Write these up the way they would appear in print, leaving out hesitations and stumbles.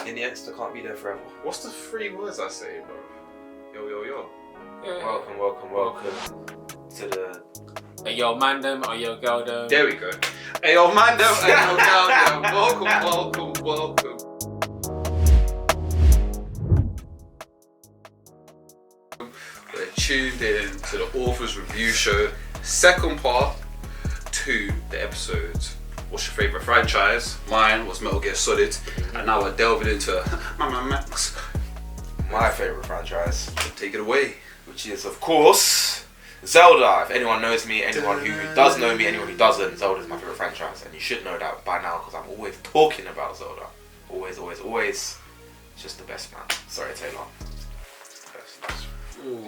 Iniesta can't be there forever. What's the 3 words I say, bro? Yo, yo, yo. Yeah. Welcome to the... Hey, yo, man them, or yo, girl them. There we go. Hey, yo, man, them, hey, yo, girl, them. Welcome. We're tuned in to the Orthors review show, second part to the episodes. What's your favourite franchise? Mine was Metal Gear Solid, and now we're delving into Max. My favourite franchise. Take it away. Which is, of course, Zelda. If anyone knows me, anyone who does know me, anyone who doesn't, Zelda's my favourite franchise. And you should know that by now, because I'm always talking about Zelda. Always. It's just the best, man. Sorry, Taylor. Ooh.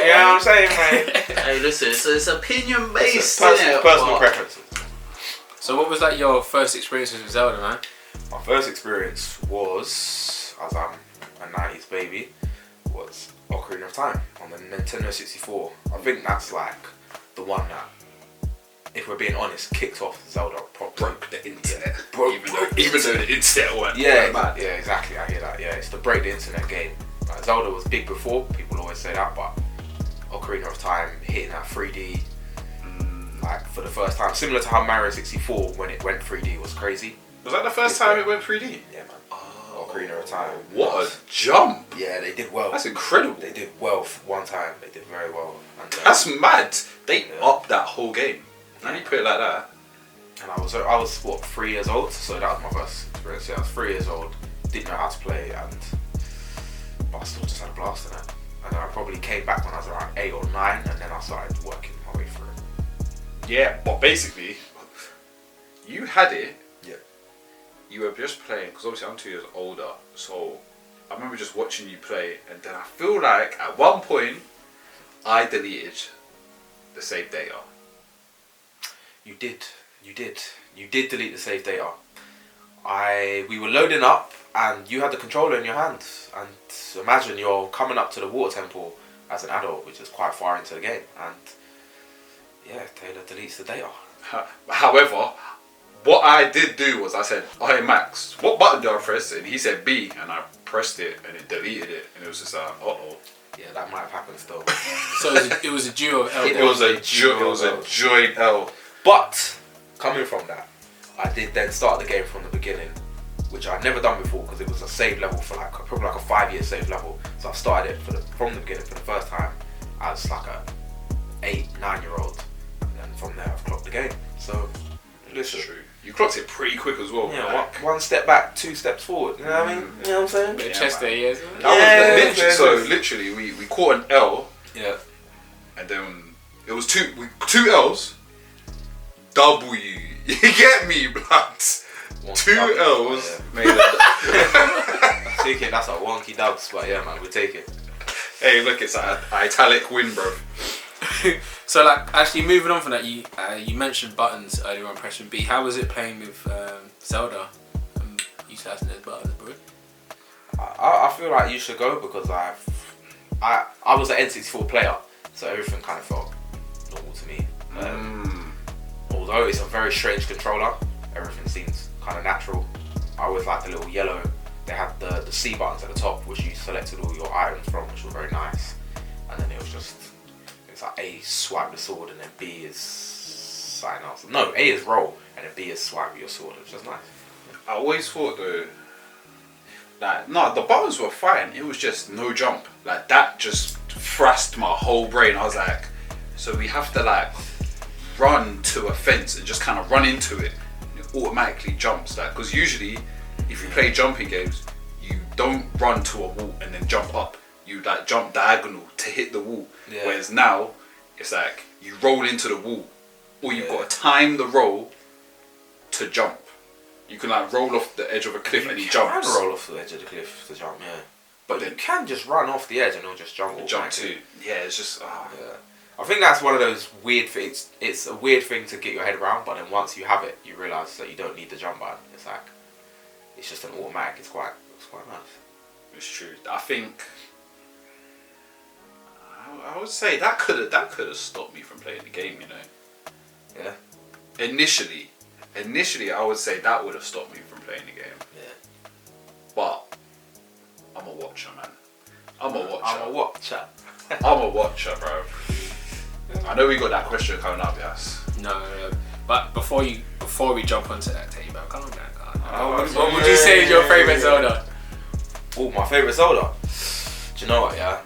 Yeah, I'm saying, man. Hey, listen, it's opinion based. Personal preferences. So what was like your first experience with Zelda, man? My first experience was, as I'm a 90s baby, was Ocarina of Time on the Nintendo 64. I think that's like the one that, if we're being honest, kicked off Zelda properly. Broke the internet. Even though the internet went. Yeah, exactly. I hear that. Yeah, it's the break the internet game. Like, Zelda was big before. People always say that, but Ocarina of Time hitting that 3D, like for the first time, similar to how Mario 64 when it went 3D was crazy. Was that the first time it went 3D? Yeah, man. Ocarina of Time. What a jump! Yeah, they did well. That's incredible. They did well for one time. They did very well. And, That's mad. They upped that whole game. Now you put it like that. And I was what, 3 years old, so that was my first experience. Yeah, I was 3 years old, didn't know how to play, but I still just had a blast in it. And then I probably came back when I was around 8 or 9, and then I started working my way through it. Yeah, but basically, you had it. Yeah. You were just playing, because obviously I'm 2 years older, so I remember just watching you play, and then I feel like at one point I deleted the save data. You did delete the save data. We were loading up, and you had the controller in your hand. And imagine you're coming up to the water temple as an adult, which is quite far into the game. And yeah, Taylor deletes the data. However, what I did do was I said, "Hey Max, what button do I press?" And he said B, and I pressed it, and it deleted it, and it was just like, uh-oh. Yeah, that might have happened still. So it was a duo of L. It was a joint L. But coming from that, I did then start the game from the beginning, which I'd never done before because it was a save level for probably like a 5-year save level. So I started it from the beginning for the first time as like a 8-9-year-old, and then from there I've clocked the game. So listen, True. You clocked it pretty quick as well. Yeah, one step back, 2 steps forward. You know what I mean? You know what I'm saying? Bit of Yeah, chest man. there, yes. Literally, we caught an L, Yeah. and then it was two L's, W. You get me, blood? 2 L's. Yeah. Made it. Take it. That's a wonky dubs, but yeah, man, we take it. Hey, look, it's an italic win, bro. So like, actually moving on from that, you mentioned buttons earlier on, pressing B. How was it playing with Zelda? Utilizing those buttons, bro. I feel like you should go because I was an N64 player, so everything kind of felt normal to me. Although it's a very strange controller, everything seems kind of natural. I always liked the little yellow. They had the C buttons at the top, which you selected all your items from, which was very nice. And then it's like A, swipe the sword, and then B is something else. No, A is roll, and then B is swipe your sword, which is nice. I always thought though, like, no, the buttons were fine. It was just no jump. Like, that just thrust my whole brain. I was like, so we have to like run to a fence and just kind of run into it, and it automatically jumps. Like, because usually if you play jumping games, you don't run to a wall and then jump up. You like jump diagonal to hit the wall. Yeah. Whereas now it's like you roll into the wall, or you've got to time the roll to jump. You can like roll off the edge of a cliff and he jumps. You can roll off the edge of the cliff to jump, yeah. But you can just run off the edge and he'll just jump. Jump too. Yeah, it's just. Yeah. I think that's one of those weird things. It's a weird thing to get your head around, but then once you have it, you realise that you don't need the jump button. It's like, it's just an automatic. It's quite nice. It's true. I think. I would say that could have stopped me from playing the game. You know. Yeah. Initially, initially I would say that would have stopped me from playing the game. Yeah. But I'm a watcher, man. I'm a watcher. I'm a watcher. I'm a watcher, bro. I know we got that question coming up, yes. No. But before we jump onto that, Teddy, man, calm down. What would yeah, you say is your yeah, favourite yeah. Zelda? Oh, my favourite Zelda. Do you know what? Yeah,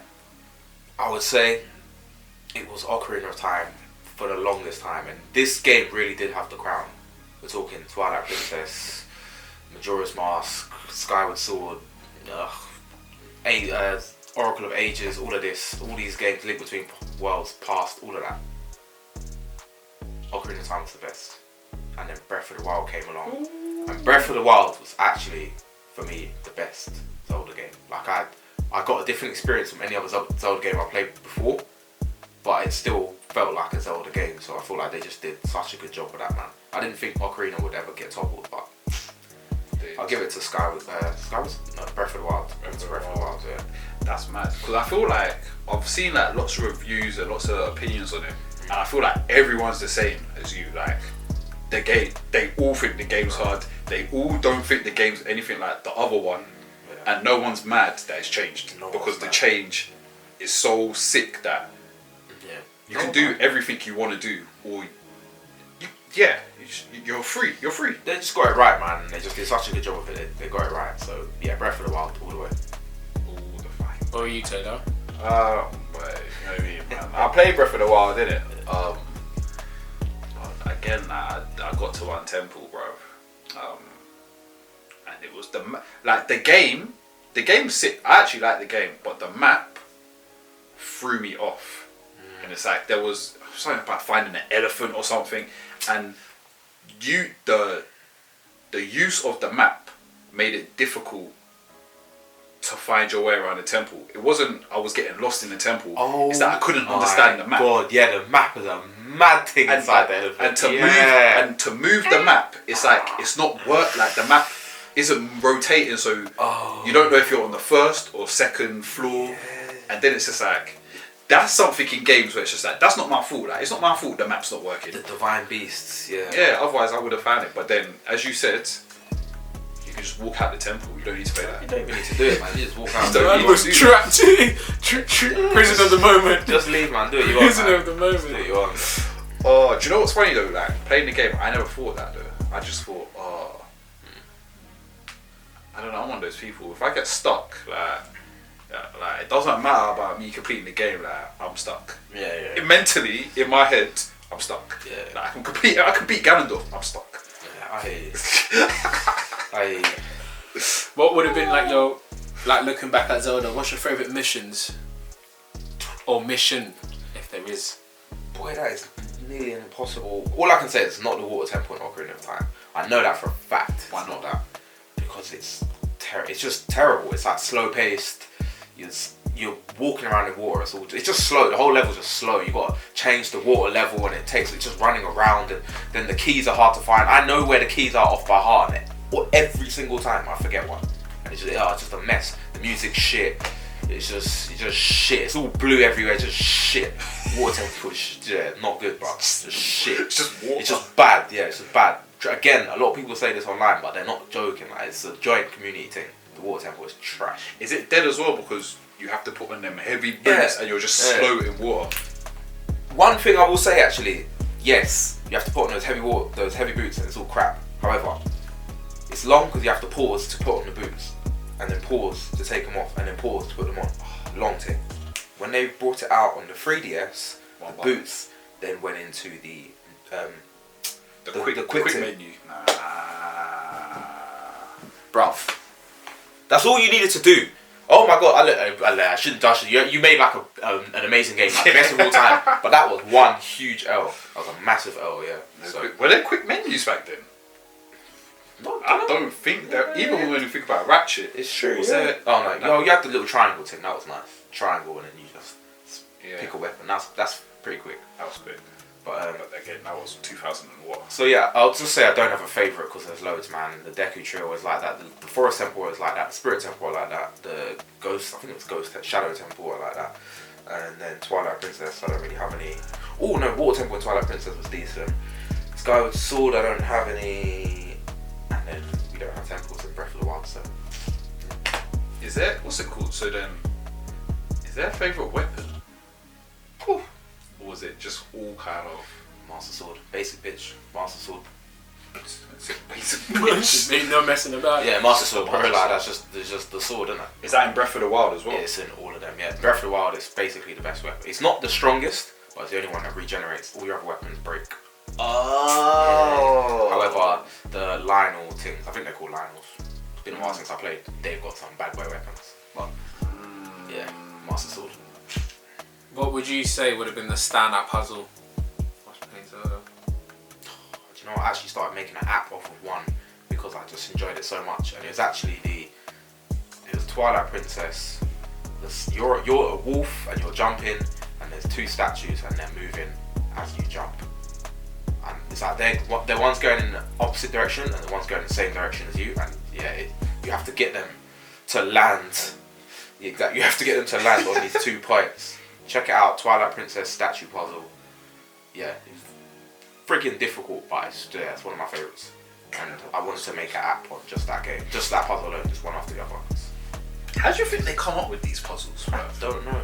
I would say it was Ocarina of Time for the longest time, and this game really did have the crown. We're talking Twilight Princess, Majora's Mask, Skyward Sword, Oracle of Ages, all of this, all these games, Link Between Worlds, Past, all of that. Ocarina of Time was the best, and then Breath of the Wild came along, and Breath of the Wild was actually, for me, the best Zelda game. Like I got a different experience from any other Zelda game I played before, but it still felt like a Zelda game. So I feel like they just did such a good job with that, man. I didn't think Ocarina would ever get toppled, but I'll give it to Breath of the Wild. Breath of the Wild, yeah. That's mad. Because I feel like I've seen like lots of reviews and lots of opinions on it, and I feel like everyone's the same as you. Like the game, they all think the game's hard. They all don't think the game's anything like the other one, and no one's mad that it's changed because the change is so sick that you can do everything you want to do, or you're free. You're free. They just got it right, man. They just did such a good job of it. They got it right. So yeah, Breath of the Wild all the way. All the fine. What were you, Taylor? But you know what I mean, man. I played Breath of the Wild, didn't it? But again, I got to one temple, bro. And it was the game. The game's sick. I actually like the game, but the map threw me off. And it's like there was something about finding an elephant or something, and the use of the map made it difficult to find your way around the temple. It wasn't I was getting lost in the temple. It's that I couldn't understand the map. God, yeah, the map is a mad thing inside the elephant. And to move the map, it's like it's not work. Like the map isn't rotating, so you don't know if you're on the first or second floor. And then it's just like that's something in games where it's just like that's not my fault. Like it's not my fault the map's not working. The divine beasts, Yeah, otherwise I would have found it. But then, as you said, you can just walk out the temple. You don't need to play that. You don't even need to do it, man. You just walk out. I was trapped. Prison of the moment. Just leave, man. Do it. You Prison of the moment. Do it. You want. Oh, do you know what's funny though? Like playing the game, I never thought that though. I just thought, I don't know. I'm one of those people. If I get stuck, like it doesn't matter about me completing the game. Like I'm stuck. Yeah. Mentally, in my head, I'm stuck. Yeah. Like, I can beat Ganondorf. I'm stuck. Yeah, I hear you. What would have been like your, like looking back at Zelda, what's your favourite missions? Or mission, if there is? Boy, that is nearly impossible. All I can say is it's not the water temple in Ocarina of Time. I know that for a fact. Why not that? Because it's just terrible. It's like slow paced. You're walking around in water. It's just slow. The whole level's just slow. You got to change the water level, and it's just running around. And then the keys are hard to find. I know where the keys are off by heart, and every single time I forget one. And it's just a mess. The music's shit. It's just shit. It's all blue everywhere. Just shit. Water temple is not good, bro. It's just shit. It's just water. It's just bad. Yeah, it's just bad. Again, a lot of people say this online, but they're not joking. Like it's a joint community thing. The water temple is trash. Is it dead as well because you have to put on them heavy boots and you're just slow in water? One thing I will say actually, yes, you have to put on those heavy boots, and it's all crap. However, it's long because you have to pause to put on the boots, and then pause to take them off, and then pause to put them on. Long thing. When they brought it out on the 3DS, the boots then went into the quick menu. Bruv. That's all you needed to do. Oh my god, I shouldn't dash you. You made like an amazing game, like the best of all time. But that was one huge L. That was a massive L, yeah. Were there quick menus back then? I don't think that. Even when you think about Ratchet, it's true. Was there? Oh no, you had the little triangle thing. That was nice. Triangle, and then you just pick a weapon. That's pretty quick. That was quick. But again, that was 2000 and what? So yeah, I'll just say I don't have a favourite because there's loads, man. The Deku Trio is like that. The Forest Temple is like that. The Spirit Temple are like that. The Ghost, I think it was Ghost Shadow Temple are like that. And then Twilight Princess, I don't really have any. Oh no, Water Temple and Twilight Princess was decent. Let's go with sword. I don't have any, and then we don't have temples in Breath of the Wild. So Is there, what's it called? So then, is there a favourite weapon? Or was it just all kind of Master Sword, basic bitch, Master Sword. it's a basic bitch? Ain't no messing about. Yeah, Master Sword, bro. Like that's just the sword, isn't it? Is that in Breath of the Wild as well? Yeah, it's in all of them. Yeah, Breath of the Wild is basically the best weapon. It's not the strongest, but it's the only one that regenerates. All your other weapons break. Oh. However, the Lionel things, I think they're called Lionels. It's been a while since I played. They've got some bad boy weapons. But yeah, Master Sword. What would you say would have been the standout puzzle? Playing Zelda. Do you know what? I actually started making an app off of one because I just enjoyed it so much, and it was actually it was Twilight Princess. You're a wolf and you're jumping, and there's two statues and they're moving as you jump. And it's like the one's going in the opposite direction and the one's going in the same direction as you, and you have to get them to land. Exactly, you have to get them to land on these 2 points. Check it out, Twilight Princess statue puzzle. Yeah, it's freaking difficult, but it's one of my favourites. And I wanted to make an app on just that game, just that puzzle alone, just one after the other. How do you think they come up with these puzzles, bro? Don't know.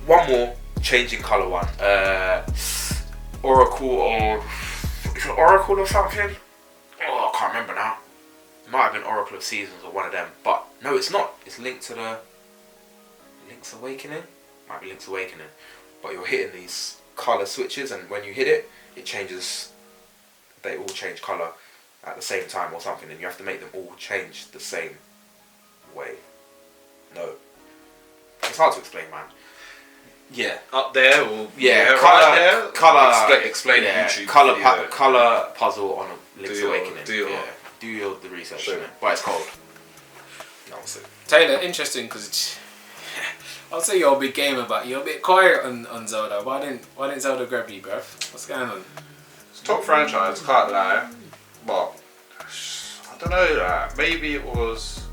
One more changing colour one. Oracle or is it Oracle or something? Oh, I can't remember now. It might have been Oracle of Seasons or one of them, but no, it's not. It's linked to the Link's Awakening. Might be Link's Awakening, but you're hitting these colour switches, and when you hit it, it changes. They all change colour at the same time or something, and you have to make them all change the same way. No, it's hard to explain, man. Yeah, Up there, or colour, colour. Explain yeah, it. YouTube. Colour puzzle on a Link's Awakening. Do the research, Sure. but it's cold. No, it's Taylor, interesting because I'll say you're a big gamer, but you're a bit quiet on Zelda. Why didn't Zelda grab you, bruv? What's going on? It's top franchise, can't lie, but I don't know. Maybe it was.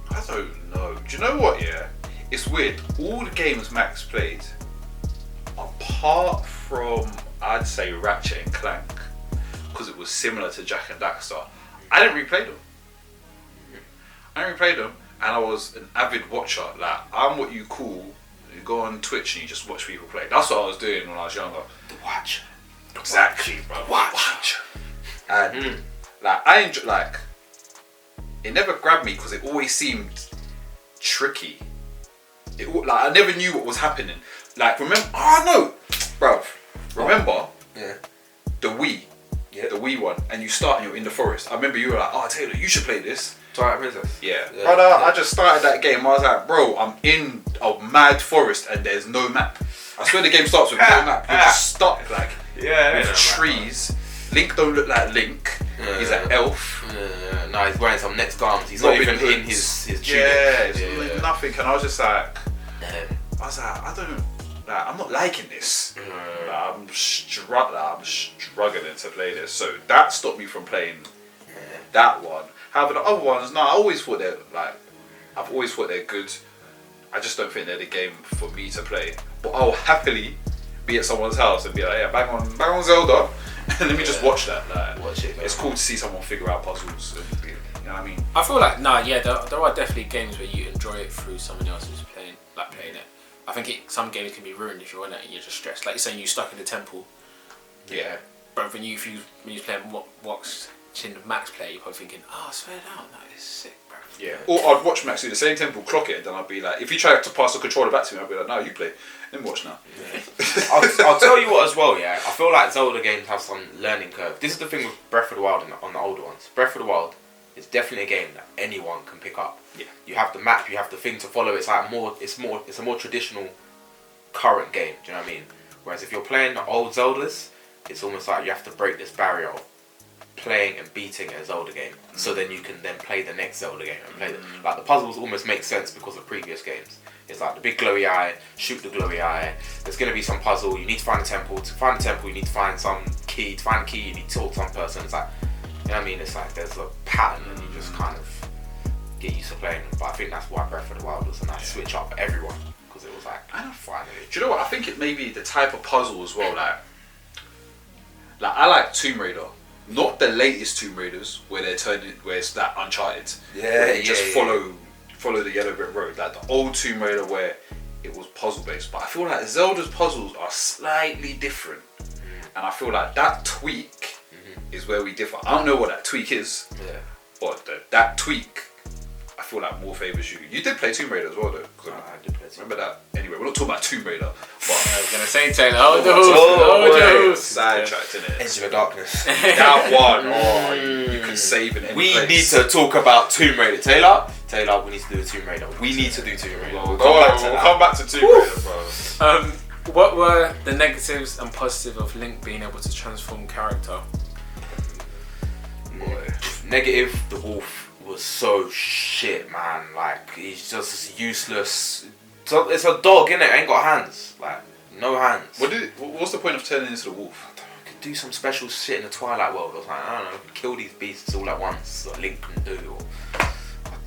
I don't know. Do you know what? Yeah, it's weird. All the games Max played, apart from I'd say Ratchet and Clank, because it was similar to Jack and Daxter, I didn't replay them. And I was an avid watcher. Like, I'm what you call, you go on Twitch and you just watch people play. That's what I was doing when I was younger. the watch. Exactly, bro. Watch. And like, I enjoy, like, it never grabbed me because it always seemed tricky. Like, I never knew what was happening. Like, remember? Oh no, bro. Remember? Yeah. The Wii. Yeah. The Wii one, and you start and you're in the forest. I remember you were like, "Oh, Taylor, you should play this." Twilight Princess. Yeah. Yeah. Brother, I just started that game. I was like, bro, I'm in a mad forest and there's no map. I swear the game starts with no map. You're just stuck like with trees. Link don't look like Link. He's an elf. No, he's wearing some next garments. He's not even in his tunic. Yeah, it's nothing. And I was just like, I'm not liking this. Like, I'm struggling to play this. So that stopped me from playing that one. However, the other ones, I always thought I've always thought they're good. I just don't think they're the game for me to play. But I'll happily be at someone's house and be like, yeah, bang on Zelda, and let me just watch that. Like, Watch it. it's cool to see someone figure out puzzles. And, you know what I mean? I feel like there are definitely games where you enjoy it through someone else who's playing it. I think some games can be ruined if you're in it and you're just stressed. Like you're saying, you're stuck in the temple. Yeah. But when you're playing watching Max play, you're probably thinking, oh, swear down, that is sick, bro. Yeah. Or I'd watch Max do the same temple, clock it, and then I'd be like, if he tried to pass the controller back to me, I'd be like, no, you play. Let me watch now. Yeah. I'll tell you what as well, yeah. I feel like Zelda games have some learning curve. This is the thing with Breath of the Wild on the older ones. Breath of the Wild is definitely a game that anyone can pick up. Yeah. You have the map, you have the thing to follow. It's a more traditional current game. Do you know what I mean? Whereas if you're playing the old Zeldas, it's almost like you have to break this barrier of playing and beating a Zelda game, so then you can then play the next Zelda game and play like the puzzles almost make sense because of previous games. It's like the big glowy eye, shoot the glowy eye. There's gonna be some puzzle. You need to find a temple. To find a temple, you need to find some key. To find a key, you need to talk to some person. It's like, you know what I mean? It's like there's a pattern, and you just kind of get used to playing. But I think that's why Breath of the Wild was a nice switch up for everyone, because it was like, I know. finally. Do you know what? I think it may be the type of puzzle as well. Like I like Tomb Raider, not the latest Tomb Raiders where they're turning, where it's that Uncharted, where you just follow the yellow brick road. Like the old Tomb Raider where it was puzzle based. But I feel like Zelda's puzzles are slightly different, and I feel like that tweak is where we differ. I don't know what that tweak is, but that tweak, I feel like more favours you. You did play Tomb Raider as well, though. I did play Remember that? Anyway, we're not talking about Tomb Raider. But I was gonna say Taylor. Oh no! Sidetracked, innit? Edge of Darkness. That one, you could save in any We place. need to talk about Tomb Raider. Taylor, we need to do a Tomb Raider. We need to do Tomb Raider. We'll come back to Tomb Raider, bro. What were the negatives and positives of Link being able to transform character? Negative, the wolf was so shit, man. Like, he's just useless. So it's a dog, innit? Ain't got hands. Like, no hands. What's the point of turning into the wolf? Could do some special shit in the Twilight world or something. I don't know. Kill these beasts all at once, like Link can do.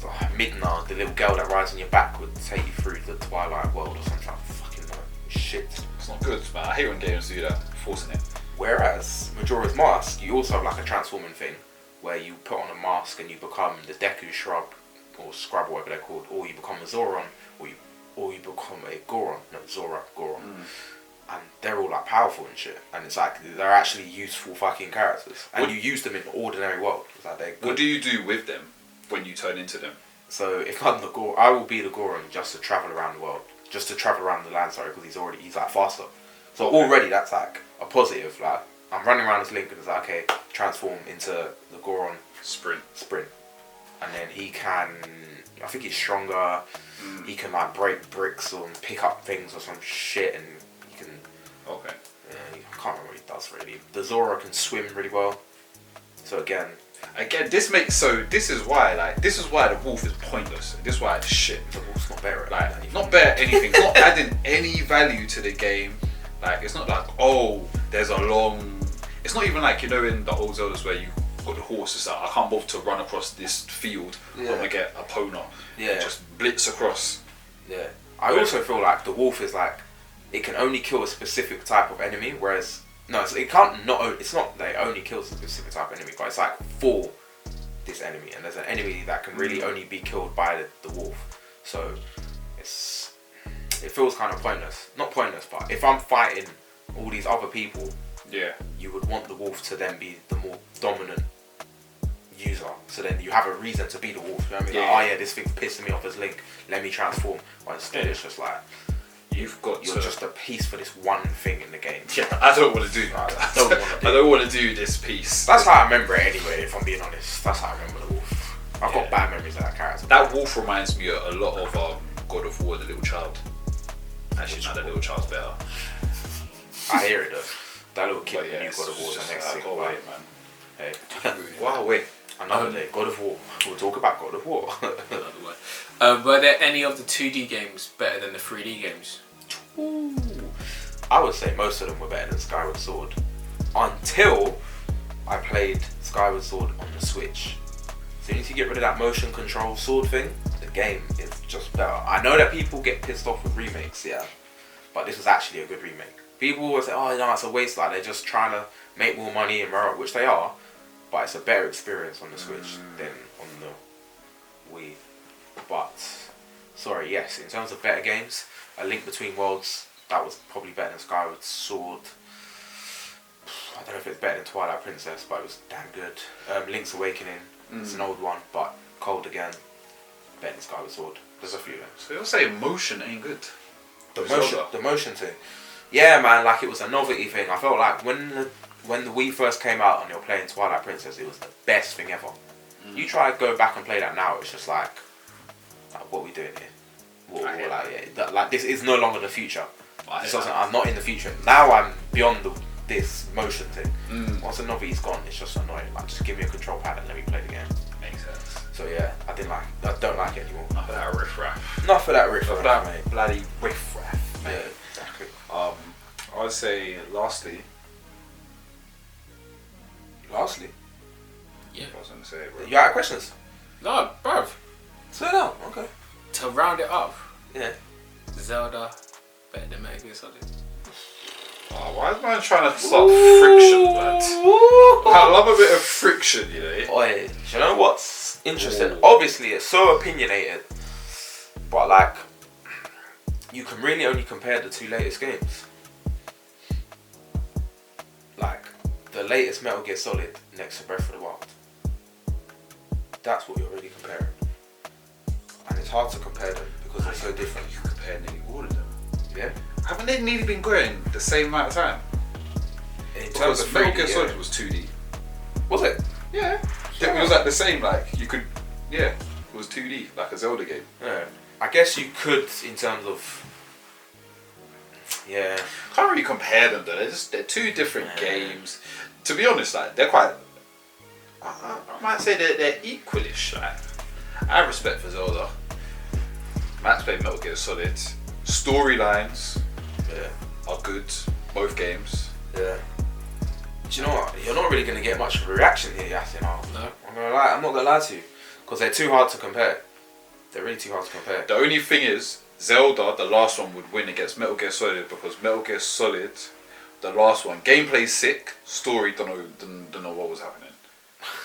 Or Midna, the little girl that rides on your back, would take you through the Twilight world or something. I fucking know. Shit. It's not good, man. I hate when games do that, forcing it. Whereas Majora's Mask, you also have like a transforming thing where you put on a mask and you become the Deku Shrub or Scrub, whatever they're called, or you become a Zoron, or you become a Goron, Goron. And they're all like powerful and shit. And it's like they're actually useful fucking characters. And you use them in the ordinary world. It's like they're good. What do you do with them when you turn into them? So if I'm the Goron, I will be the Goron just to travel around the world, just to travel around the land. Sorry, because he's like faster. So already that's like a positive. Like I'm running around as Link and it's like, okay, transform into the Goron. Sprint. And then he can, I think he's stronger. He can like break bricks or pick up things or some shit, and he can. Okay. Yeah, I can't remember what he does really. The Zora can swim really well. So again, this is why the wolf is pointless. This is why it's shit. The wolf's not better. Not better at anything. Not adding any value to the game. Like it's not like there's a long. It's not even like in the old Zeldas where you put the horses out. I can't bother to run across this field. I'm gonna get a Pona. Yeah. Just blitz across. Yeah. I also feel like the wolf is like it can only kill a specific type of enemy, whereas it can't not. It's not that it only kills a specific type of enemy, but it's like for this enemy, and there's an enemy that can really only be killed by the wolf. So it feels kind of pointless. Not pointless, but if I'm fighting all these other people, you would want the wolf to then be the more dominant user. So then you have a reason to be the wolf. You know what I mean? Like, this thing's pissing me off as Link. Let me transform. But instead, it's just like you're just a piece for this one thing in the game. Yeah, I don't want to do that. I don't want to do this piece. That's how I remember it anyway. If I'm being honest, that's how I remember the wolf. I've got bad memories of that character. That wolf reminds me a lot of God of War, the little child. Actually, no, the little child's better. I hear it though. That little kid in the new God of War is the next thing. Wait, man. Hey. Wow, wait. Another day. God of War. We'll talk about God of War. Were there any of the 2D games better than the 3D games? Ooh. I would say most of them were better than Skyward Sword. Until I played Skyward Sword on the Switch. As soon as you get rid of that motion control sword thing, the game is just better. I know that people get pissed off with remakes, but this is actually a good remake. People always say, oh no, it's a waste, like they're just trying to make more money and which they are, but it's a better experience on the Switch than on the Wii. But, sorry, yes, in terms of better games, A Link Between Worlds, that was probably better than Skyward Sword. I don't know if it's better than Twilight Princess, but it was damn good. Link's Awakening, it's an old one, but cold again, better than Skyward Sword. There's a few of them. So you'll say motion ain't good? The motion thing. Yeah, man, like it was a novelty thing. I felt like when the Wii first came out and you're playing Twilight Princess, it was the best thing ever. You try to go back and play that now, it's just like what are we doing here? Like this is no longer the future. I'm not in the future. Now I'm beyond this motion thing. Once the novelty's gone, it's just annoying. Like just give me a control pad and let me play the game. Makes sense. So yeah, I don't like it anymore. Not for that riffraff. Not for that riffraff, that mate. Bloody riffraff, mate. Yeah, exactly. I would say lastly. Yeah. I was going to say it, bro. You got questions? No, bruv. Slow down. Okay. To round it up, Yeah. Zelda better than Metal Gear Solid? Oh, why is man trying to start friction, man? I love a bit of friction, you know. Oi, do you know what's interesting? Obviously, it's so opinionated, but like, you can really only compare the two latest games. Like, the latest Metal Gear Solid next to Breath of the Wild. That's what you're really comparing. And it's hard to compare them because they're so different. You compare nearly all of them. Yeah? Haven't they nearly been going the same amount of time? In terms Because of Metal 3D, Gear yeah. Solid was 2D. Was it? Yeah. It was like the same, like, you could, yeah, it was 2D, like a Zelda game. Yeah. I guess you could in terms of... Yeah. Can't really compare them though, they're two different games. To be honest, like, they're quite, I might say they're equalish, like. I have respect for Zelda. Matt's played Metal Gear Solid. Storylines are good, both games. Yeah. Do you know what? You're not really going to get much of a reaction here, Yasin. No. I'm not going to lie to you. Because they're too hard to compare. They're really too hard to compare. The only thing is, Zelda, the last one, would win against Metal Gear Solid because Metal Gear Solid, the last one, gameplay's sick, story don't know what was happening.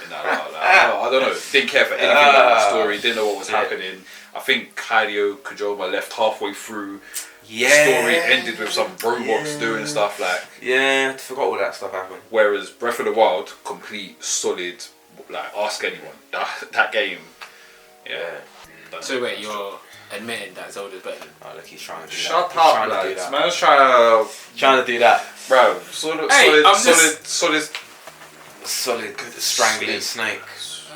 In that, I don't know. Didn't care for anything about the story. Didn't know what was happening. I think Hideo Kojima left halfway through. Yeah. The story ended with some robots doing stuff like. Yeah, I forgot all that stuff happened. Whereas Breath of the Wild, complete, solid, like, ask anyone. That game, yeah. So wait, you're admitting that Zelda's better than... Oh, look, he's trying to do Shut that. up, lads. Man's trying Trying to do that. Bro, solid, solid. Solid strangling snake.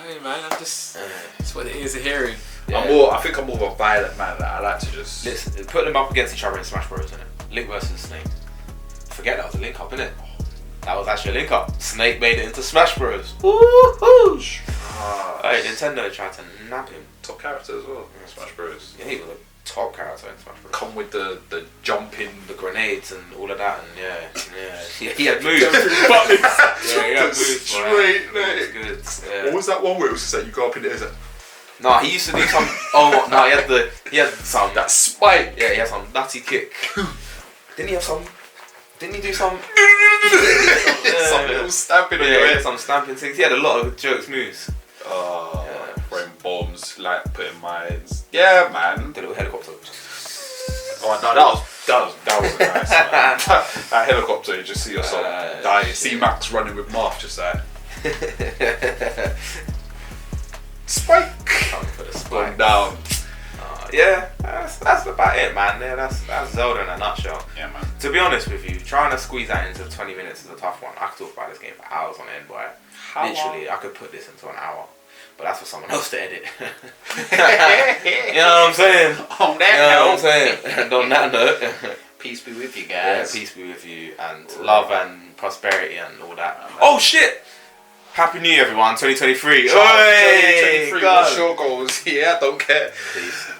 Hey man, I'm just... That's what the ears are hearing. Yeah. I think I'm more of a violent man. Like, I like to just... Listen, put them up against each other in Smash Bros, innit? Link versus Snake. Forget that was a link up, innit? That was actually a link up. Snake made it into Smash Bros. Woohoo! Hey, Nintendo tried to nab him. Top character as well in Smash Bros. Yeah, he was a top character in Smash Bros. Come with the jumping, The grenades and all of that, and yeah. He had moves. Yeah, he had moves. Straight, It was good. Yeah. What was that one where it was just like you go up in the air? Like, No, he used to do some. Oh no, he had some. that spike. Yeah, he had some nutty kick. Didn't he have some? Didn't he do some? Some little stamping on your Yeah, he head. had some stamping things. He had a lot of jokes moves. Throwing bombs, like putting mines. Yeah, man. The little helicopter. Oh no, that was nice. Man. That helicopter, you just see yourself dying. See Max running with Marth, just like spike. Coming for the Going spike. down. Yeah, that's about it, man. Yeah, that's Zelda in a nutshell. Yeah, man. To be honest with you, trying to squeeze that into 20 minutes is a tough one. I could talk about this game for hours on end, boy. Literally, I could put this into an hour. But that's for someone else to edit. You know what I'm saying? On You know what I'm saying? And on that note, peace be with you yeah, guys. peace be with you, and love and prosperity and all that. Oh shit! Happy New Year, everyone, 2023. 2023, Oi, what's your goals? Yeah, I don't care. Peace.